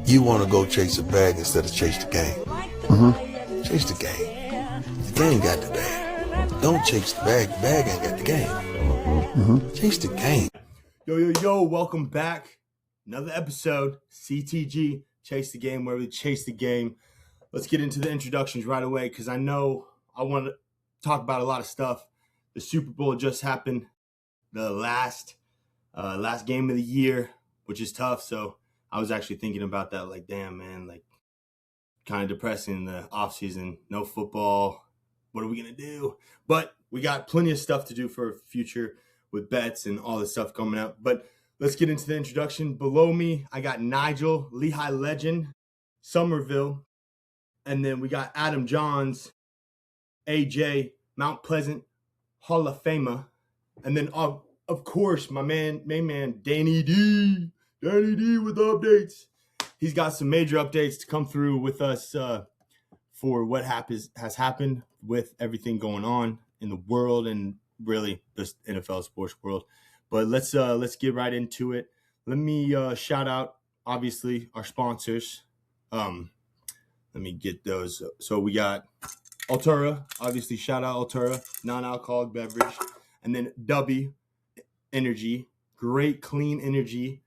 You want to go chase a bag instead of chase the game. Mm-hmm. Chase the game. The game got the bag. Don't chase the bag. The bag ain't got the game. Mm-hmm. Chase the game. Yo, welcome back. Another episode, CTG, Chase the Game, where we chase the game. Let's get into the introductions right away because I know I want to talk about a lot of stuff. The Super Bowl just happened, the last game of the year, which is tough. So I was actually thinking about that, like, damn, man, like, kind of depressing in the offseason. No football. What are we going to do? But we got plenty of stuff to do for future with bets and all this stuff coming up. But let's get into the introduction. Below me, I got Nigel, Lehigh legend, Somerville. And then we got Adam Johns, AJ, Mount Pleasant, Hall of Famer. And then, of course, my main man, Danny D. Danny D with the updates. He's got some major updates to come through with us for what has happened with everything going on in the world and really this NFL sports world. But let's get right into it. Let me shout out, obviously, our sponsors. Let me get those. So we got Altura, obviously, shout out Altura, non-alcoholic beverage. And then W Energy, great clean energy.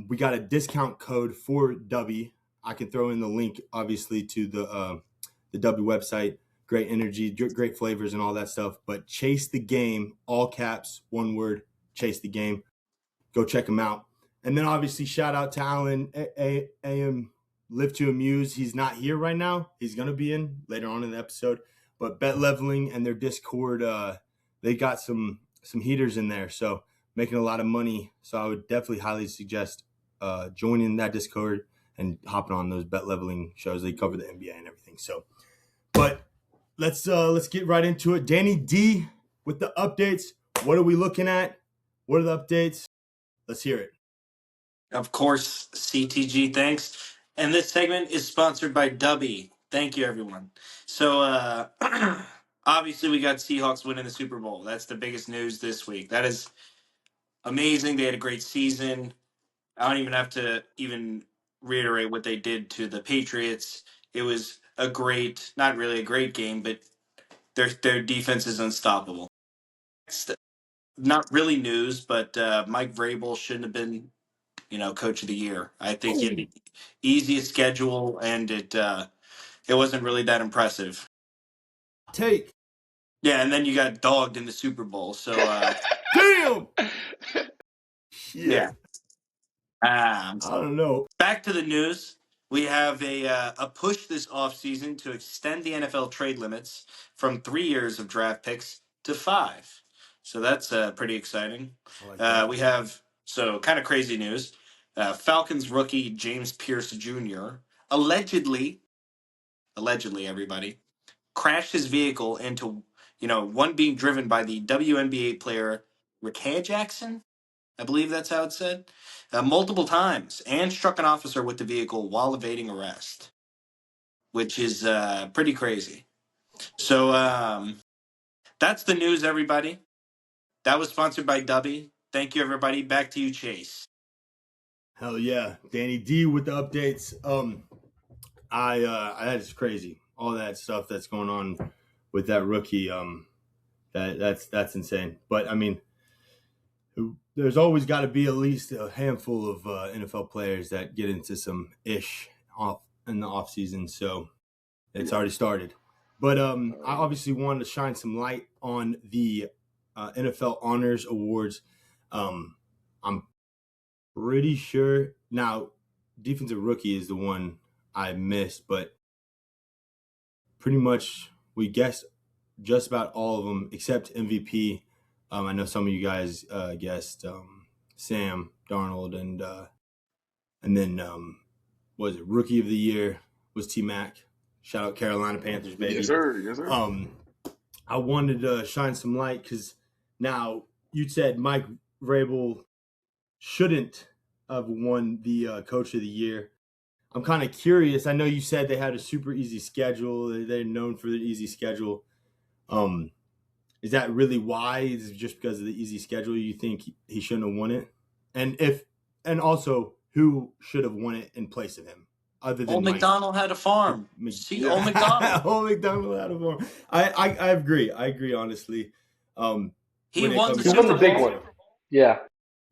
We got a discount code for W. I can throw in the link, obviously, to the W website. Great energy, great flavors, and all that stuff. But Chase the Game, all caps, one word, Chase the Game. Go check them out. And then, obviously, shout out to Alan, AM Live to Amuse. He's not here right now. He's going to be in later on in the episode. But Bet Leveling and their Discord, they got some heaters in there. So making a lot of money. So I would definitely highly suggest joining that Discord and hopping on those Bet Leveling shows. They cover the NBA and everything. So, but let's get right into it. Danny D with the updates. What are we looking at? What are the updates? Let's hear it. Of course, CTG, thanks. And this segment is sponsored by Dubby. Thank you, everyone. So, obviously, we got Seahawks winning the Super Bowl. That's the biggest news this week. That is amazing. They had a great season. I don't even have to reiterate what they did to the Patriots. It was not really a great game, but their defense is unstoppable. Next, not really news, but Mike Vrabel shouldn't have been coach of the year. I think he had the easiest schedule, and it wasn't really that impressive. Take. Yeah, and then you got dogged in the Super Bowl. So Damn. yeah. I don't know. Back to the news. We have a push this offseason to extend the NFL trade limits from 3 years of draft picks to 5. So that's pretty exciting. We have kind of crazy news. Falcons rookie James Pierce Jr. allegedly, everybody, crashed his vehicle into, one being driven by the WNBA player Rickea Jackson. I believe that's how it's said. Multiple times, and struck an officer with the vehicle while evading arrest, which is pretty crazy. So that's the news, everybody. That was sponsored by Dubby. Thank you, everybody. Back to you, Chase. Hell yeah, Danny D with the updates. That's crazy. All that stuff that's going on with that rookie. That's insane. But I mean, there's always got to be at least a handful of NFL players that get into some ish off in the off season. So it's already started. But I obviously wanted to shine some light on the NFL Honors Awards. I'm pretty sure now defensive rookie is the one I missed, but pretty much we guessed just about all of them except MVP. I know some of you guys guessed Sam Darnold and then what was it? Rookie of the year was T-Mac. Shout out Carolina Panthers, baby. Yes, sir. Yes, sir. I wanted to shine some light because now you said Mike Vrabel shouldn't have won the Coach of the Year. I'm kind of curious. I know you said they had a super easy schedule. They're known for their easy schedule. Is that really why? Is it just because of the easy schedule you think he shouldn't have won it? And also, who should have won it in place of him, other than Old Mike. McDonald had a farm. See, Old McDonald. Old McDonald had a farm. I agree. I agree, honestly. He won the He won the Super big Bowl. one. Yeah.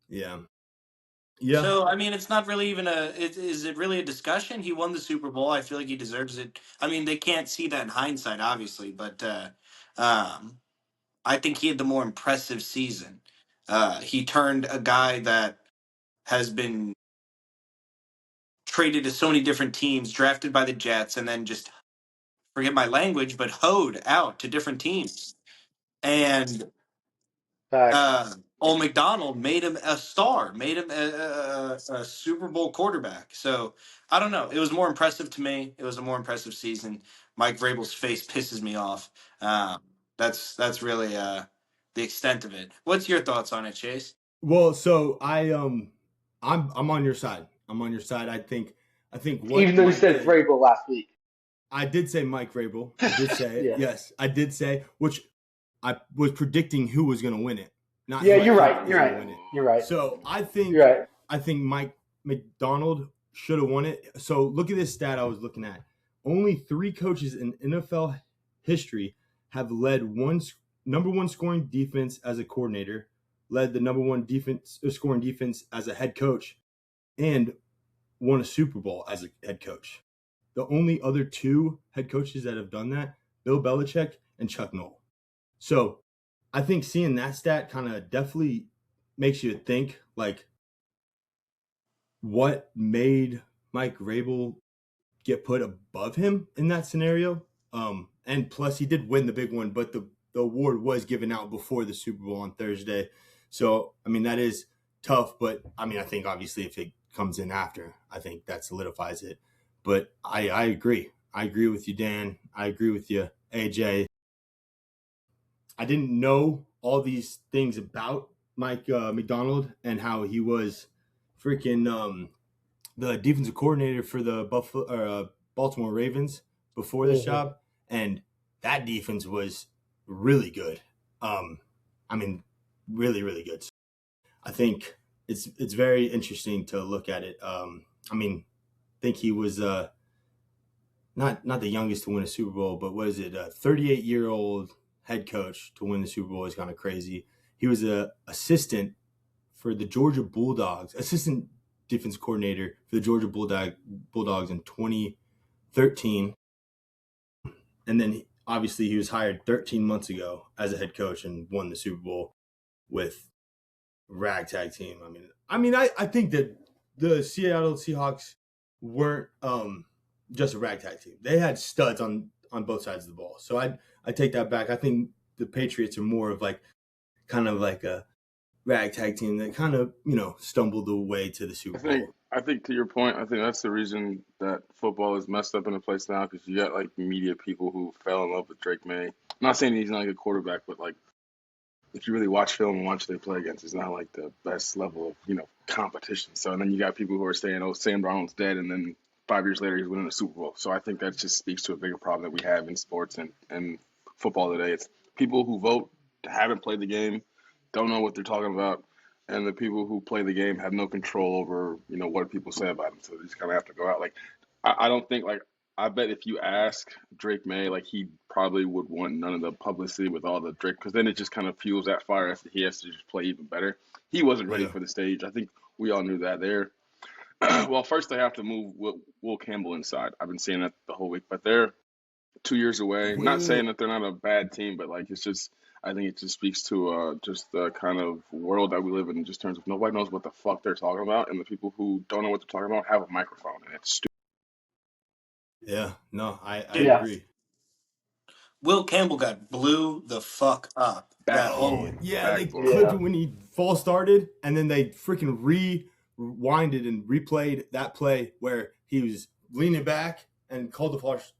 Yeah. So, I mean, it's not really even is it really a discussion? He won the Super Bowl. I feel like he deserves it. I mean, they can't see that in hindsight, obviously, but I think he had the more impressive season. He turned a guy that has been traded to so many different teams, drafted by the Jets, and then just forget my language, but hoed out to different teams. And Facts. Old McDonald made him a star, made him a Super Bowl quarterback. So I don't know. It was more impressive to me. It was a more impressive season. Mike Vrabel's face pisses me off. That's really the extent of it. What's your thoughts on it, Chase? Well, so I'm on your side. I'm on your side. I think what Even though you Mike said did- Vrabel last week. I did say Mike Vrabel. I did say it. Yeah. Yes, I did say, which I was predicting who was going to win it. Not Yeah, who I you're think right. was You're gonna right. win it. You're right. So I think You're right. Mike McDonald should have won it. So look at this stat I was looking at. Only 3 coaches in NFL history have led number one scoring defense as a coordinator, led the number one scoring defense as a head coach, and won a Super Bowl as a head coach. The only other 2 head coaches that have done that, Bill Belichick and Chuck Noll. So I think seeing that stat kind of definitely makes you think, like, what made Mike Vrabel get put above him in that scenario. And plus, he did win the big one, but the award was given out before the Super Bowl on Thursday. So, I mean, that is tough. But, I mean, I think obviously if it comes in after, I think that solidifies it. But I agree. I agree with you, Dan. I agree with you, AJ. I didn't know all these things about Mike McDonald and how he was freaking the defensive coordinator for the Baltimore Ravens before this job, and that defense was really good. I mean, really, really good. So I think it's very interesting to look at it. I mean, I think he was not the youngest to win a Super Bowl, but what is it? A 38-year-old head coach to win the Super Bowl is kind of crazy. He was a assistant for the Georgia Bulldogs, assistant defense coordinator for the Georgia Bulldogs in 2013. And then obviously he was hired 13 months ago as a head coach and won the Super Bowl with ragtag team. I think that the Seattle Seahawks weren't just a ragtag team. They had studs on both sides of the ball. So I take that back. I think the Patriots are more of like kind of like a ragtag team that kind of, stumbled the way to the Super Bowl. I think to your point, I think that's the reason that football is messed up in a place now, because you got like media people who fell in love with Drake May. I'm not saying he's not a good quarterback, but like if you really watch film and watch they play against, it's not like the best level of, competition. So and then you got people who are saying, oh, Sam Darnold's dead, and then 5 years later he's winning a Super Bowl. So I think that just speaks to a bigger problem that we have in sports and football today. It's people who vote haven't played the game, don't know what they're talking about, and the people who play the game have no control over, what people say about them. So they just kind of have to go out. Like, I don't think, like, I bet if you ask Drake May, like, he probably would want none of the publicity with all the Drake, because then it just kind of fuels that fire as he has to just play even better. He wasn't ready for the stage. I think we all knew that there. Well, first they have to move Will Campbell inside. I've been saying that the whole week, but they're 2 years away. Not saying that they're not a bad team, but like it's just, I think it just speaks to just the kind of world that we live in just terms of nobody knows what the fuck they're talking about, and the people who don't know what they're talking about have a microphone, and it's stupid. Yeah, no, I Yeah. agree. Will Campbell got blew the fuck up. That whole They clipped it when he false started, and then they freaking rewinded and replayed that play where he was leaning back and called the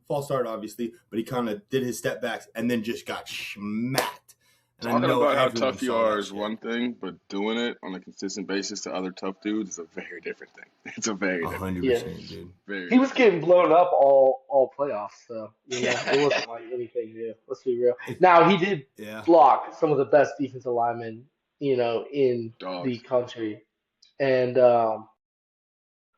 false start, obviously, but he kind of did his step backs and then just got smacked. And Talking about how tough you are is shit. one thing, but doing it on a consistent basis to other tough dudes is a very different thing. It's a very different 100%, dude. Very He was getting blown up all playoffs, so it wasn't like anything new. Let's be real. Now he did block some of the best defensive linemen, in Dogs. the country, and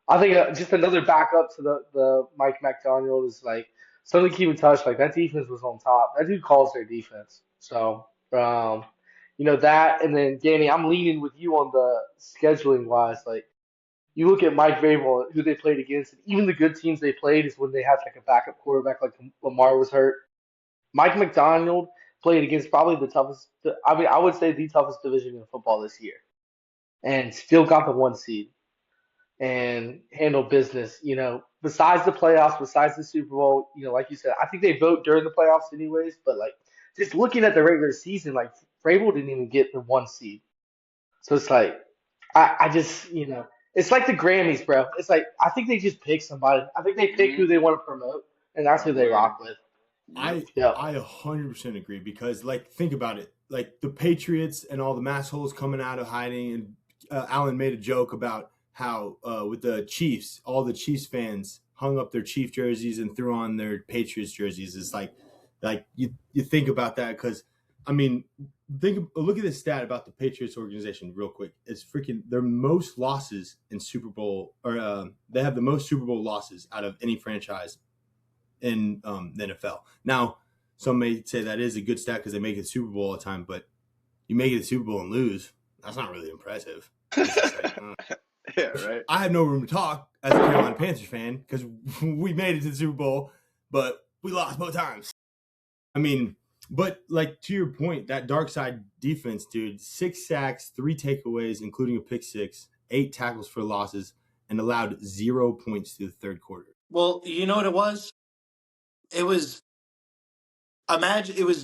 I think just another backup to the Mike McDaniel is like something to keep in touch. Like that defense was on top. That dude calls their defense. So that, and then Danny, I'm leaning with you on the scheduling wise. Like you look at Mike Vrabel, who they played against, and even the good teams they played is when they had like a backup quarterback, like Lamar was hurt. Mike McDaniel played against probably the toughest. I mean, I would say the toughest division in football this year, and still got the 1 seed and handle business. Besides the playoffs, besides the Super Bowl, like you said, I think they vote during the playoffs anyways. But like just looking at the regular season, like Vrabel didn't even get the 1 seed. So it's like I just it's like the Grammys, bro. It's like I think they just pick somebody. I think they pick who they want to promote, and that's who they rock with. I Yeah. 100% agree because like think about it, like the Patriots and all the mass holes coming out of hiding, and Allen made a joke about how with the Chiefs, all the Chiefs fans hung up their Chief jerseys and threw on their Patriots jerseys. It's like you think about that because I mean look at this stat about the Patriots organization real quick. It's freaking their most losses in Super Bowl, or they have the most Super Bowl losses out of any franchise in the NFL. Now, some may say that is a good stat because they make it Super Bowl all the time, but you make it a Super Bowl and lose, that's not really impressive. Yeah, right. I have no room to talk as a Carolina Panthers fan because we made it to the Super Bowl, but we lost both times. I mean, but like to your point, that dark side defense, dude, 6 sacks, 3 takeaways, including a pick 6, 8 tackles for losses, and allowed 0 points through the third quarter. Well, you know what it was? It was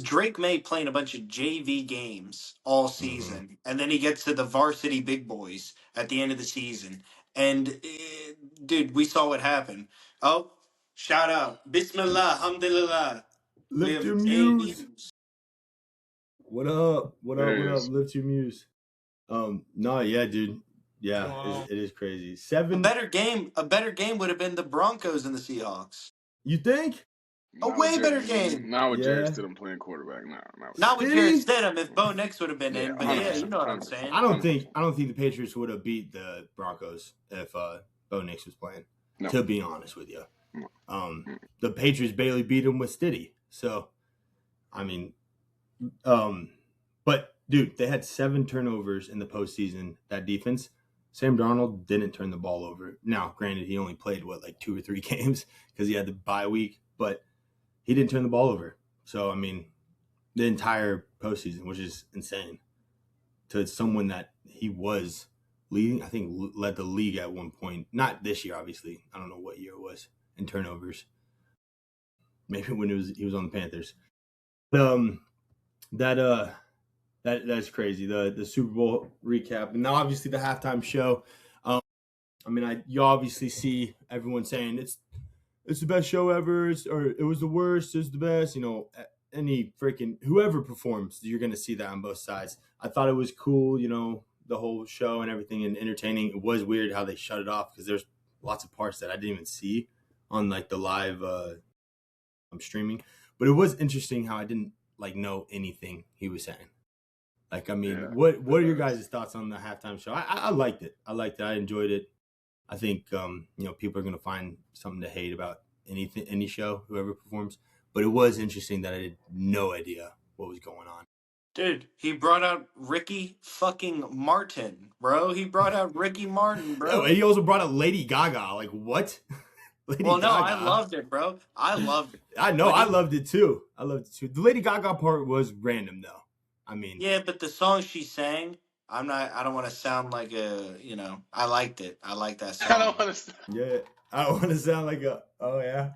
Drake May playing a bunch of JV games all season, and then he gets to the varsity big boys at the end of the season, and dude, we saw what happened. Oh, shout out, Bismillah, Alhamdulillah. We Lift have your JV muse. news. What up? What up? There What it up? is. Lift your muse. No, yeah, dude. Yeah, Wow. it is crazy. A 7. better game would have been the Broncos and the Seahawks. You think? A way better game. Not with Jarrett Yeah. Stidham playing quarterback. Not with Jarrett Stidham if Bo Nix would have been Yeah, in, but yeah, you 100%. know what I'm 100%. saying. I don't think the Patriots would have beat the Broncos if Bo Nix was playing. No. To be honest with you, No. the Patriots barely beat him with Stiddy. So, I mean, but dude, they had 7 turnovers in the postseason. That defense. Sam Darnold didn't turn the ball over. Now, granted, he only played like 2 or 3 games because he had the bye week, but he didn't turn the ball over. So, I mean, the entire postseason, which is insane. To someone that he was leading, I think led the league at one point. Not this year, obviously. I don't know what year it was in turnovers. Maybe when he was on the Panthers. That's crazy. The Super Bowl recap, and now obviously the halftime show. I mean, you obviously see everyone saying it's the best show ever, or it was the worst, it's the best. Any freaking whoever performs, you're gonna see that on both sides. I thought it was cool, the whole show and everything, and entertaining. It was weird how they shut it off because there's lots of parts that I didn't even see on like the live streaming. But it was interesting how I didn't know anything he was saying. Like, I mean, what are your guys' thoughts on the halftime show? I liked it. I enjoyed it. I think people are gonna find something to hate about any show, whoever performs. But it was interesting that I had no idea what was going on. Dude, he brought out Ricky fucking Martin, bro. He brought out Ricky Martin, bro. No, and he also brought out Lady Gaga. Like, what? Lady Gaga. I loved it, bro. I loved it. I know, I loved it too. The Lady Gaga part was random, though. I mean, yeah, but the song she sang, I don't want to sound like I liked it. I like that song. I don't want to. Yeah, I don't want to sound like oh yeah.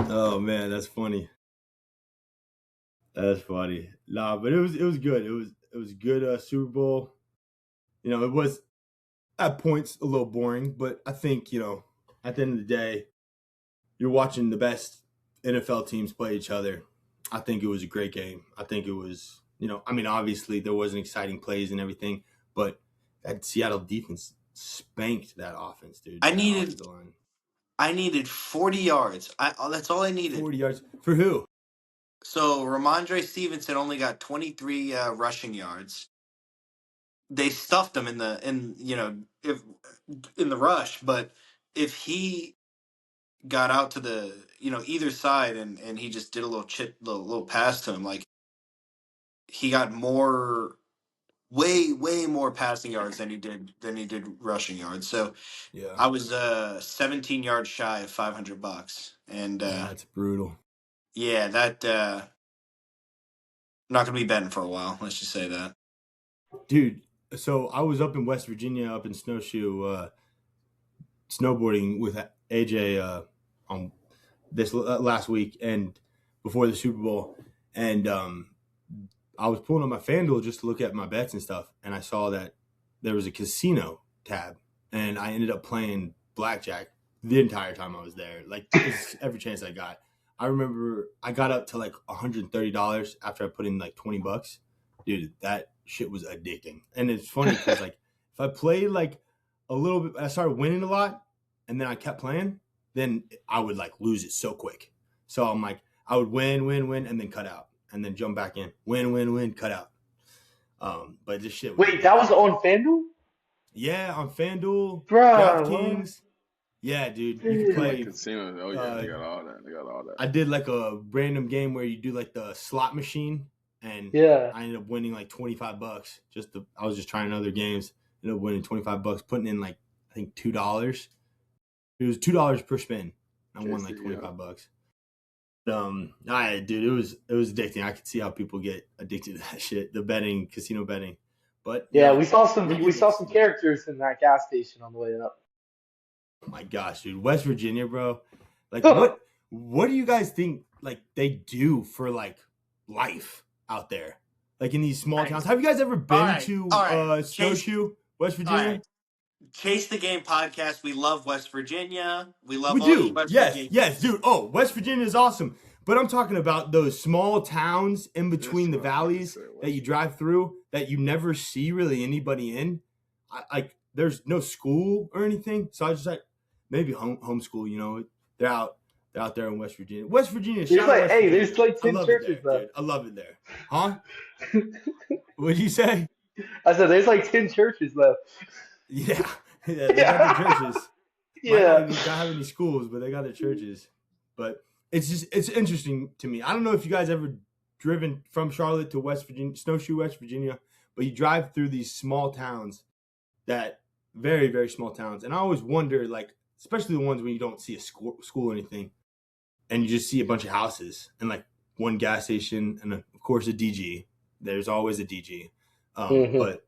Oh man, that's funny. That's funny. Nah, but it was good. It was good Super Bowl. It was at points a little boring, but I think, at the end of the day, you're watching the best NFL teams play each other. I think it was a great game. I think it was, obviously there wasn't exciting plays and everything, but that Seattle defense spanked that offense, dude. I needed 40 yards. That's all I needed. 40 yards for who? So Ramondre Stevenson only got 23 rushing yards. They stuffed him if in the rush, but if he got out to the either side and he just did a little little pass to him, like he got way more passing yards than he did rushing yards. So Yeah. I was 17 yards shy of $500, and That's brutal. yeah, that I'm not gonna be betting for a while. Let's just say that. Dude, so I was up in West Virginia, up in Snowshoe, snowboarding with AJ on this last week and before the Super Bowl, and I was pulling up my FanDuel just to look at my bets and stuff, and I saw that there was a casino tab, and I ended up playing blackjack the entire time I was there, like every chance I got. I remember I got up to like $130 after I put in like $20. Dude, that shit was addicting. And it's funny because like if I played like a little bit, I started winning a lot, and then I kept playing, then I would like lose it so quick. So I'm like, I would win, and then cut out, and then jump back in, win, cut out. But this shit was Wait, that was on FanDuel? yeah, on FanDuel, Bruh, what? DraftKings. Yeah, dude, you Dude. can Like play. casinos. Oh yeah, they got all that. They got all that. I did like a random game where you do like the slot machine, and Yeah. I ended up winning like $25. I was just trying other games. Ended up winning $25, putting in like I think $2. It was $2 per spin. I won like $25. Dude, it was addicting. I could see how people get addicted to that shit, the betting, casino betting. But Yeah, we saw some ridiculous. characters in that gas station on the way up. Oh my gosh, dude, West Virginia, bro. Like, what do you guys think? Like, they do for like life out there, like in these small towns? Have you guys ever been to Snowshoe, West Virginia? All right. Chase the Game podcast. We love West Virginia. We love We all you do. West Yes, Virginians. dude. Oh, West Virginia is awesome. But I'm talking about those small towns in between the valleys that you drive through that you never see really anybody in. Like, there's no school or anything. So I was just like, maybe homeschool, you know. They're out there in West Virginia. West Virginia, There's like, West hey, Virginia. there's like I 10 love churches it there, left. dude. I love it there. Huh? What'd you say? I said there's like 10 churches left. Yeah. They got the churches. Might Yeah. not have any schools, but they got their churches. But it's interesting to me. I don't know if you guys ever driven from Charlotte to West Virginia, Snowshoe, West Virginia, but you drive through these small towns, that very, very small towns. And I always wonder, like, especially the ones when you don't see a school or anything, and you just see a bunch of houses and like one gas station and of course a DG. There's always a DG. But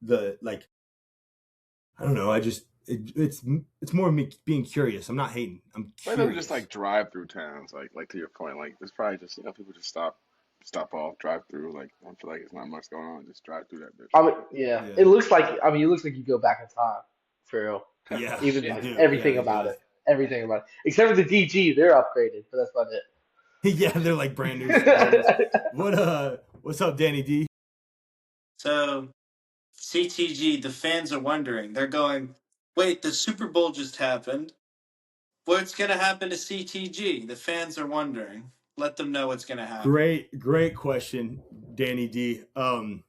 the like, I don't know. I just it's more me being curious. I'm not hating. I'm Why curious. don't just like drive through towns? Like to your point, like there's probably just people just stop off, drive through. Like I feel like it's not much going on. Just drive through that bitch. I mean, yeah. It looks like you go back in time for real. Yeah, Even you like do. everything Yeah, about do. it. Everything about it. Except for the DG, they're upgraded, but that's about it. Yeah, they're like brand new. What's up, Danny D? So, CTG, the fans are wondering. They're going, wait, the Super Bowl just happened. What's going to happen to CTG? The fans are wondering. Let them know what's going to happen. Great question, Danny D. And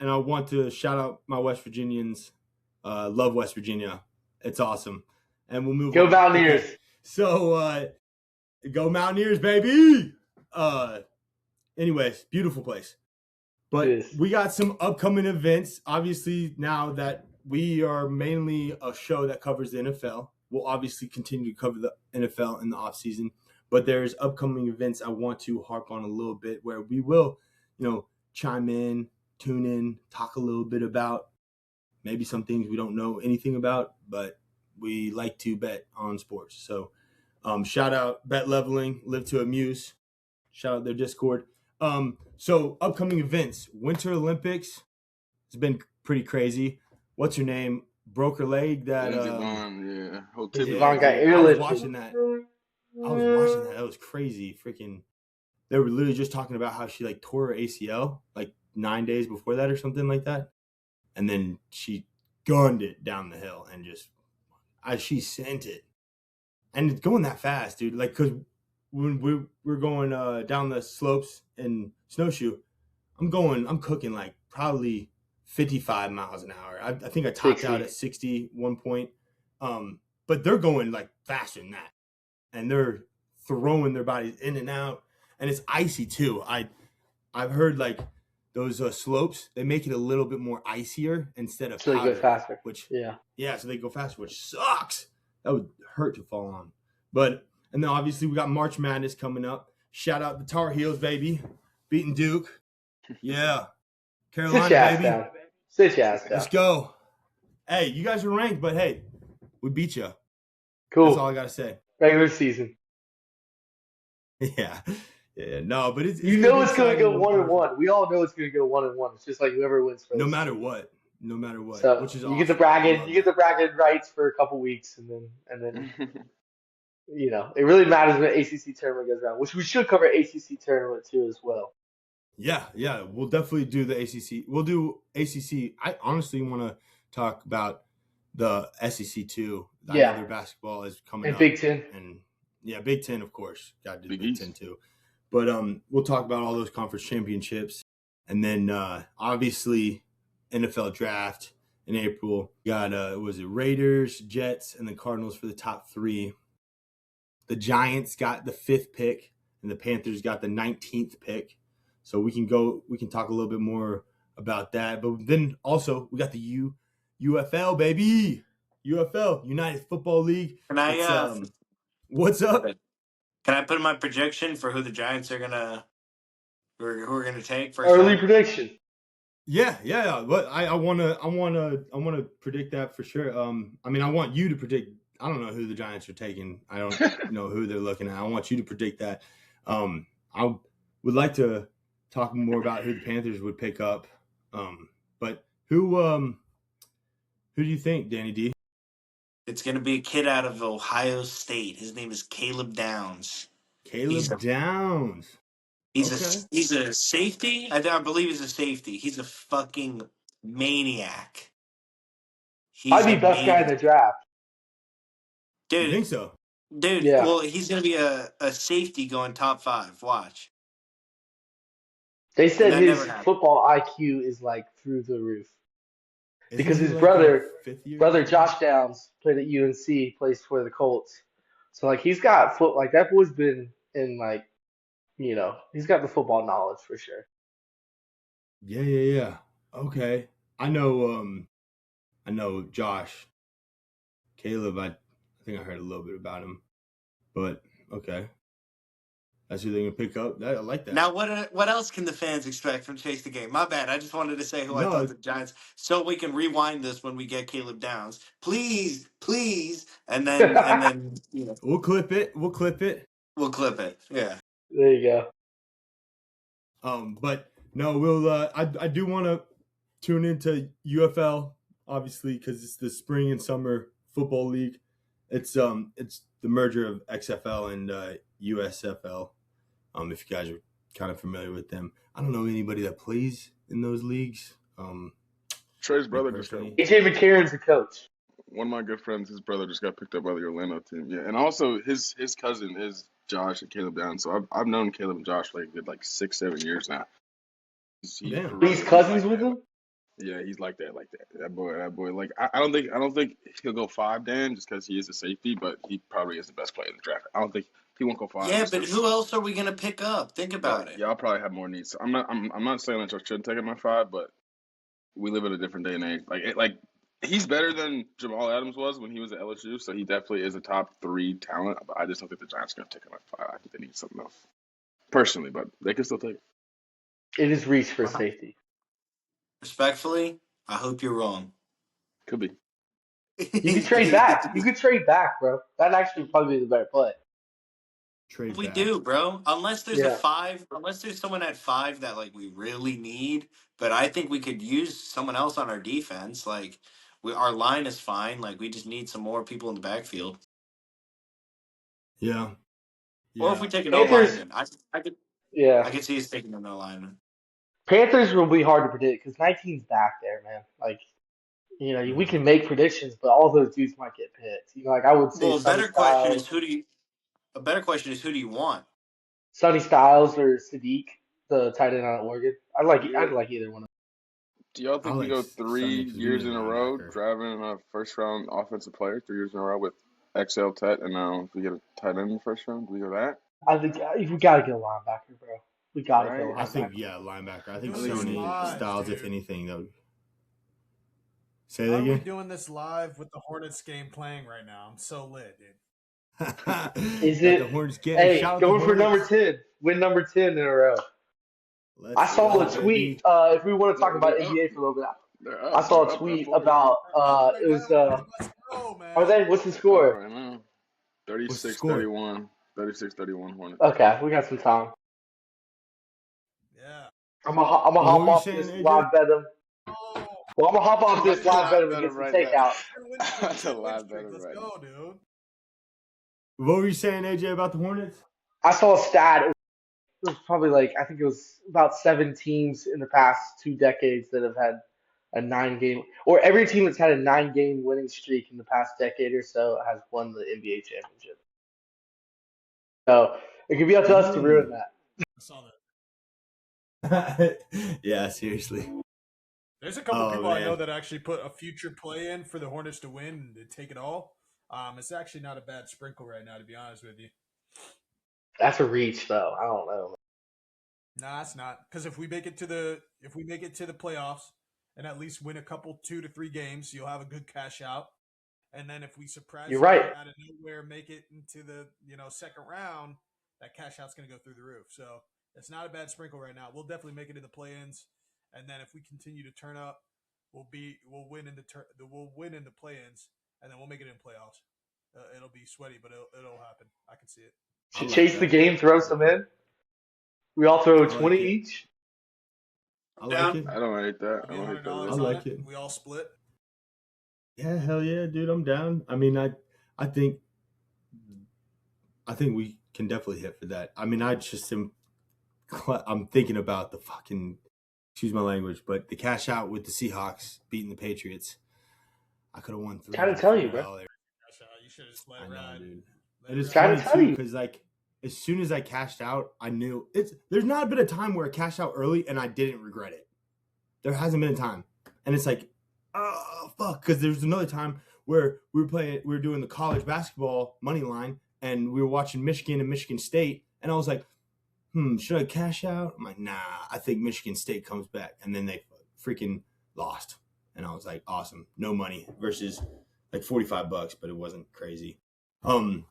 I want to shout out my West Virginians. Love West Virginia. It's awesome. And we'll move Go on. Mountaineers. Okay. So, go Mountaineers, baby. Anyways, beautiful place. But we got some upcoming events. Obviously, now that we are mainly a show that covers the NFL, we'll obviously continue to cover the NFL in the offseason. But there's upcoming events I want to harp on a little bit where we will, chime in, tune in, talk a little bit about maybe some things we don't know anything about, but we like to bet on sports. So shout out Bet Leveling, Live to Amuse. Shout out their Discord. So upcoming events, Winter Olympics. It's been pretty crazy. What's her name? Broke her leg. That Yvonne got I was watching that. That was crazy. Freaking. They were literally just talking about how she like tore her ACL like 9 days before that or something like that, and then she gunned it down the hill and she sent it, and it's going that fast, dude. Like, cause when we're going down the slopes in Snowshoe, I'm cooking like probably 55 miles an hour. I think I topped out at 60 one point. But they're going like faster than that. And they're throwing their bodies in and out. And it's icy too. I've heard like those slopes, they make it a little bit more icier instead of so powder, they go faster. which yeah, so they go faster, which sucks. That would hurt to fall on. But and then obviously we got March Madness coming up. Shout out the Tar Heels, baby, beating Duke. Yeah, Carolina, baby. Sit your ass down. Let's go. Hey, you guys are ranked, but hey, we beat you. Cool. That's all I gotta say. Regular season. Yeah. No, but it's it's going to go 1-1. We all know it's going to go 1-1. It's just like whoever wins first. No matter what. So which is you awesome. get the bragging rights for a couple weeks, and then it really matters when ACC tournament goes around, which we should cover ACC tournament too as well. Yeah, we'll definitely do the ACC. We'll do ACC. I honestly want to talk about the SEC too. I know their basketball is coming and up. Big Ten. And Big Ten, of course. Got to do Big Ten too. But we'll talk about all those conference championships. And then obviously NFL draft in April. Got was it Raiders, Jets, and the Cardinals for the top 3. The Giants got the 5th pick, and the Panthers got the 19th pick. So we can talk a little bit more about that. But then also we got the UFL, baby. UFL, United Football League. Can I what's up? Can I put in my prediction for who the Giants are gonna take first? Early prediction. Yeah. But I wanna predict that for sure. I mean, I want you to predict. I don't know who the Giants are taking. I don't know who they're looking at. I want you to predict that. I would like to talk more about who the Panthers would pick up. But who do you think, Danny D? It's going to be a kid out of Ohio State. His name is Caleb Downs. Downs. He's a safety. I believe he's a safety. He's a fucking maniac. I'd be best guy in the draft. Dude, you think so? Dude, well, he's going to be a safety going top 5. Watch. They said his football IQ is like through the roof. Because his brother Josh Downs, played at UNC, plays for the Colts. So like he's got that boy's been in he's got the football knowledge for sure. Yeah. Okay. I know Josh. Caleb, I think I heard a little bit about him. But okay. That's who they're gonna pick up. I like that. Now, what else can the fans expect from Chase the Game? My bad. I just wanted to say who I thought the Giants, so we can rewind this when we get Caleb Downs, please, and then we'll clip it. Yeah. There you go. But no, we'll. I do want to tune into UFL obviously because it's the spring and summer football league. It's the merger of XFL and USFL. If you guys are kind of familiar with them, I don't know anybody that plays in those leagues. Trey's brother just got. AJ McCarron's the coach. One of my good friends, his brother just got picked up by the Orlando team. Yeah, and also his cousin is Josh and Caleb Downs. So I've known Caleb and Josh for like 6-7 years now. He's cousins with him. Yeah, he's like that. That boy. Like I don't think he'll go 5, Dan, just because he is a safety, but he probably is the best player in the draft. I don't think he won't go 5. Yeah, but who else are we gonna pick up? Think about it. Y'all probably have more needs. So I'm not saying that y'all shouldn't take him at 5, but we live in a different day and age. Like he's better than Jamal Adams was when he was at LSU, so he definitely is a top 3 talent. But I just don't think the Giants are gonna take him at 5. I think they need something else, personally, but they can still take it. It is reach for safety. Respectfully, I hope you're wrong. Could be. You could trade back. Bro. That'd actually probably be the better play. We do, bro. Unless there's a 5, unless there's someone at 5 that like we really need, but I think we could use someone else on our defense. Like our line is fine. Like we just need some more people in the backfield. Yeah. Or if we take an O-lineman, I could see us taking an O-lineman. Panthers will be hard to predict because 19's back there, man. Like, we can make predictions, but all those dudes might get picked. Like I would say. Well, a better question is who do you want? Sonny Styles or Sadiq, the tight end out of Oregon. I'd like either one of them. Do y'all think we go Sonny three 'cause we years need a in a row linebacker. driving a first round offensive player 3 years in a row with XL Tet, and now if we get a tight end in the first round, do we go that? I think we gotta get a linebacker, bro. We gotta get a Right? I think linebacker. linebacker. I We're think At doing least this Sony need. live, Styles, if dude. anything, though. Say How that are we again. doing this live with the Hornets game playing right now? I'm so lit, dude. Is Got the it? Hornets game. Hey, Shout out the going for number Hornets. 10. Win number 10 in a row. I Let's saw go, a tweet. baby. If we want to talk about They're up. NBA for a little bit, They're I up. saw They're a up by tweet 4. about They're up right it was now, man. Let's go, are man. they? What's the They're up score? right now. What's the 36 score? 31. 36-31 Hornets. Okay, we got some time. Yeah. I'm gonna What hop were you off saying, this AJ? live bet 'em. Oh, Well, I'm gonna hop off this That's a live bet lot 'em and better get some right now. takeout. 10 win streak. That's a 10 win lot streak. better Let's right go, dude. What were you saying, AJ, about the Hornets? I saw a stat. It was probably like I think it was about 7 teams in the past 2 decades that have had a 9 game, or every team that's had a 9 game winning streak in the past decade or so has won the NBA championship. So it could be up to us to ruin that. I saw that. Yeah, seriously. There's a couple Oh, people I know man. that actually put a future play in for the Hornets to win and take it all. It's actually not a bad sprinkle right now, to be honest with you. That's a reach, though. I don't know. Nah, it's not. Because if we make it to the playoffs and at least win a couple 2 to 3 games, you'll have a good cash out. And then if we surprise You're you right. out of nowhere, make it into the second round, that cash out's going to go through the roof. So it's not a bad sprinkle right now. We'll definitely make it in the play-ins, and then if we continue to turn up, we'll win in the play-ins, and then we'll make it in playoffs. It'll be sweaty, but it'll happen. I can see it. I like Chase the that. game, throw some in. We all throw I like 20 it. each. I like it. I don't hate that. Give I me don't hate $100 that. I on like it. it. We all split. Yeah, hell yeah, dude. I'm down. I mean, I think we can definitely hit for that. I mean, I'm thinking about the fucking, excuse my language, but the cash out with the Seahawks beating the Patriots. I could have won Gotta tell you, bro. $340. You should have just let I it know, ride. dude. Let And it it's ride. Gotta funny tell too, you. because like as soon as I cashed out, I knew there's not been a time where I cashed out early and I didn't regret it. There hasn't been a time. And it's like, oh fuck, because there's another time where we were doing the college basketball money line and we were watching Michigan and Michigan State, and I was like, should I cash out? I'm like, nah, I think Michigan State comes back. And then they freaking lost. And I was like, awesome. No money versus like $45, but it wasn't crazy. We'll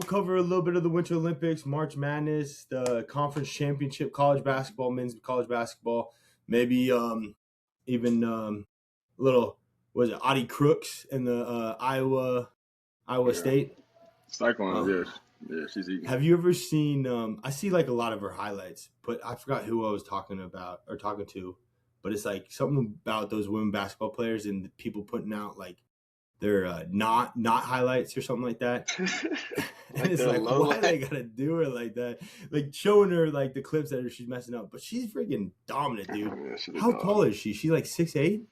cover a little bit of the Winter Olympics, March Madness, the conference championship, college basketball, men's college basketball, maybe even a little, was it Audie Crooks in the Iowa State? Cyclones, yeah, she's eating. Have you ever seen? I see like a lot of her highlights, but I forgot who I was talking to. But it's like something about those women basketball players and the people putting out like their not highlights or something like that. And it's like, why they gotta do her like that? Like showing her like the clips that she's messing up, but she's freaking dominant, dude. Yeah, How tall is she? She like 6'8"?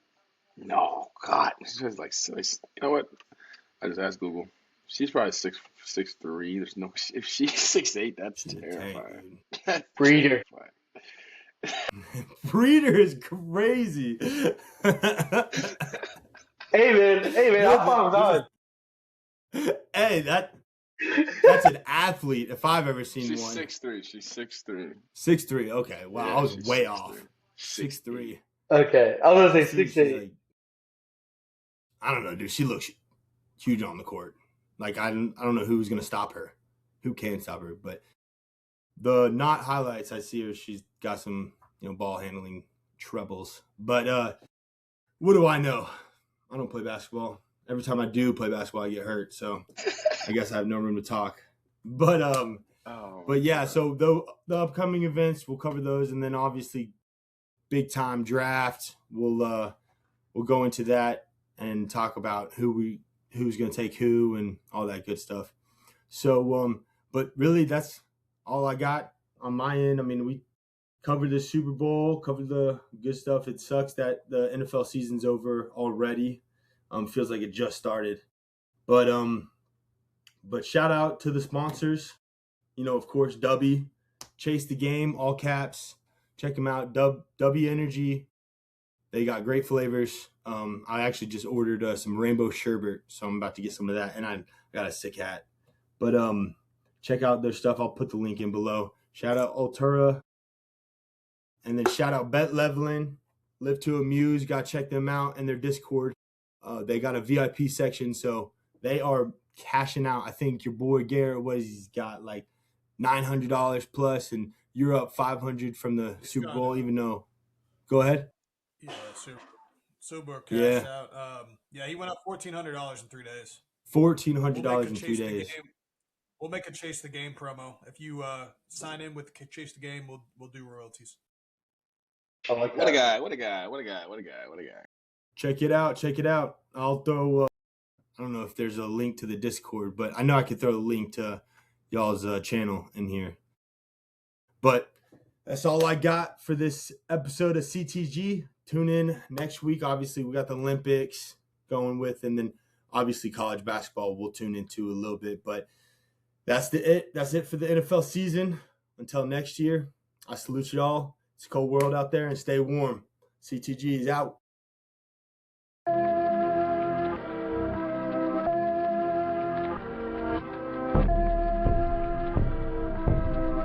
No, God, she's like six. You know what? I just asked Google. She's probably 6'3". There's no. If she's 6'8", that's She's a terrifying. tank, That's Breeder. terrifying. Breeder is crazy. Hey man, I'm fine with that. Hey, that's an athlete if I've ever seen She's one. 6'3". She's 6'3". 6'3". Okay, wow, Yeah, I was she's way 6'3". off. 6'3". Okay, I was gonna say She's 6'8". like, I don't know, dude. She looks huge on the court. Like I don't know who's gonna stop her. Who can stop her? But the not highlights I see her. She's got some ball handling troubles. But what do I know? I don't play basketball. Every time I do play basketball, I get hurt. So I guess I have no room to talk. But yeah. So the upcoming events, we'll cover those, and then obviously big time draft. We'll go into that and talk about who's going to take who and all that good stuff. So but really that's all I got on my end. I mean, we covered the Super Bowl, covered the good stuff. It sucks that the NFL season's over already. Feels like it just started. But shout out to the sponsors. Of course, Dubby, Chase the Game, all caps. Check them out. W Energy. They got great flavors. I actually just ordered some rainbow sherbet, so I'm about to get some of that, and I got a sick hat. But check out their stuff. I'll put the link in below. Shout out Altura. And then shout out Bet Leveling, Live to Amuse. Got to check them out and their Discord. They got a VIP section, so they are cashing out. I think your boy Garrett he's got like $900 plus, and you're up $500 from the Super Bowl. Even though, go ahead. Yeah, Super Yeah. cashed out. He went up $1,400 in 3 days. $1,400 in 3 days. We'll make a Chase the Game promo. If you sign in with Chase the Game, we'll do royalties. I like that. What a guy. Check it out. I'll throw, I don't know if there's a link to the Discord, but I know I could throw a link to y'all's channel in here. But that's all I got for this episode of CTG. Tune in next week. Obviously, we got the Olympics going with, and then obviously college basketball we'll tune into a little bit. But that's it. That's it for the NFL season. Until next year, I salute you all. It's a cold world out there, and stay warm. CTG is out.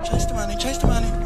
Chase the money, chase the money.